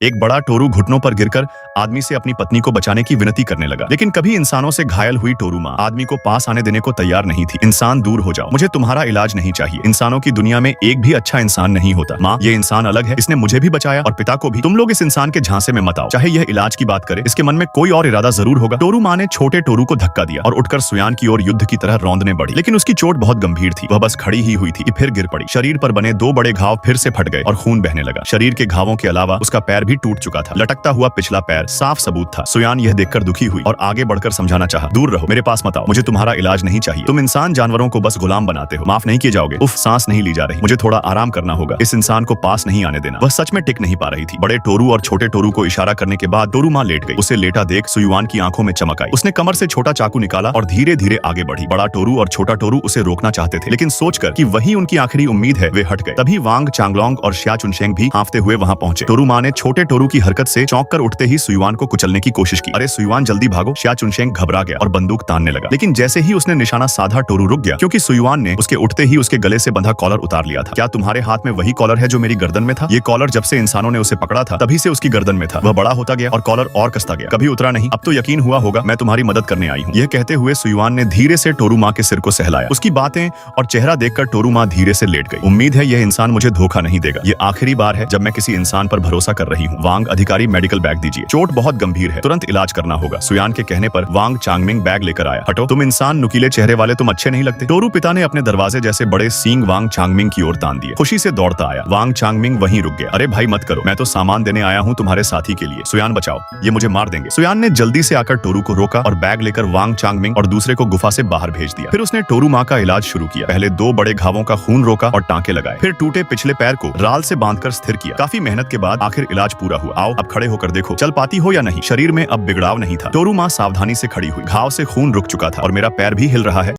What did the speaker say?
एक बड़ा टोरू घुटनों पर गिरकर आदमी से अपनी पत्नी को बचाने की विनती करने लगा, लेकिन कभी इंसानों से घायल हुई टोरू माँ आदमी को पास आने देने को तैयार नहीं थी। इंसान दूर हो जाओ, मुझे तुम्हारा इलाज नहीं चाहिए। इंसानों की दुनिया में एक भी अच्छा इंसान नहीं होता। माँ, ये इंसान अलग है, इसने मुझे भी बचाया और पिता को भी। तुम लोग इस इंसान के झांसे में मत आओ। चाहे यह इलाज की बात करे, इसके मन में कोई और इरादा जरूर होगा। टोरू माँ ने छोटे टोरू को धक्का दिया और उठकर सुयान की ओर युद्ध की तरह रौंदने बढ़ी, लेकिन उसकी चोट बहुत गंभीर थी। वह बस खड़ी ही हुई थी कि फिर गिर पड़ी। शरीर पर बने दो बड़े घाव फिर से फट गए और खून बहने लगा। शरीर के घावों के अलावा उसका पैर भी टूट चुका था। लटकता हुआ पिछला पैर साफ सबूत था। सुयान यह देखकर दुखी हुई और आगे बढ़कर समझाना चाहा, दूर रहो, मेरे पास मत आओ, मुझे तुम्हारा इलाज नहीं चाहिए। तुम इंसान जानवरों को बस गुलाम बनाते हो, माफ नहीं किए जाओगे। उफ, सांस नहीं ली जा रही, मुझे थोड़ा आराम करना होगा। इस इंसान को पास नहीं आने देना। वह सच में टिक नहीं पा रही थी। बड़े टोरू और छोटे टोरू को इशारा करने के बाद टोरू माँ लेट गई। उसे लेटा देख सुयुआन की आंखों में चमक आई। उसने कमर से छोटा चाकू निकाला और धीरे धीरे आगे बढ़ी। बड़ा टोरू और छोटा टोरू उसे रोकना चाहते थे, लेकिन सोचकर कि वही उनकी आखिरी उम्मीद है, वे हट गए। तभी वांग चांगलोंग और शिया चुनशेंग भी हांफते हुए वहां पहुंचे। टोरू माँ ने छोटे टोरू की हरकत से चौंक कर उठते ही सुयुआन को कुचलने की कोशिश की। अरे सुयुआन, जल्दी भागो। शिया चुनशेंग घबरा गया और बंदूक तानने लगा, लेकिन जैसे ही उसने निशाना साधा, टोरू रुक गया, क्योंकि सुयुआन ने उसके उठते ही उसके गले से बंधा कॉलर उतार लिया था। क्या तुम्हारे हाथ में वही कॉलर है जो मेरी गर्दन में था? ये कॉलर जब से इंसानों ने उसे पकड़ा था तभी से उसकी गर्दन में था। वह बड़ा होता गया और कॉलर और कसता गया, कभी उतरा नहीं। अब तो यकीन हुआ होगा मैं तुम्हारी मदद करने आई हूँ। यह कहते हुए सुयुआन ने धीरे से टोरू माँ के सिर को सहलाया। उसकी बातें और चेहरा देखकर टोरू माँ धीरे से लेट गई। उम्मीद है यह इंसान मुझे धोखा नहीं देगा। ये आखिरी बार है जब मैं किसी इंसान पर भरोसा कर रही हूँ। वांग अधिकारी, मेडिकल बैग दीजिए, चोट बहुत गंभीर है, तुरंत इलाज करना होगा। सुयान के कहने पर वांग चांगमिंग बैग लेकर आया। हटो, तुम इंसान, नुकीले चेहरे वाले, तुम अच्छे नहीं लगते। टोरू पिता ने अपने दरवाजे जैसे बड़े सींग वांग चांगमिंग की ओर तान दिए। खुशी से दौड़ता आया। वांग चांगमिंग वहीं रुक गया। अरे भाई मत करो, मैं तो सामान देने आया हूँ तुम्हारे साथी के लिए। सुयान बचाओ, ये मुझे मार देंगे। सुयान ने जल्दी से आकर टोरू को रोका और बैग लेकर वांग चांगमिंग और दूसरे को गुफा से बाहर भेज दिया। फिर उसने टोरू माँ का इलाज शुरू किया। पहले दो बड़े घावों का खून रोका और टांके लगाए, फिर टूटे पिछले पैर को राल से बांधकर स्थिर किया। काफी मेहनत के बाद आखिर इलाज पूरा हुआ। आओ अब खड़े होकर देखो, चल पाती हो या नहीं। शरीर में अब बिगड़ाव नहीं था। टोरू माँ सावधानी से खड़ी हुई। घाव से खून रुक चुका था और मेरा पैर भी हिल रहा है।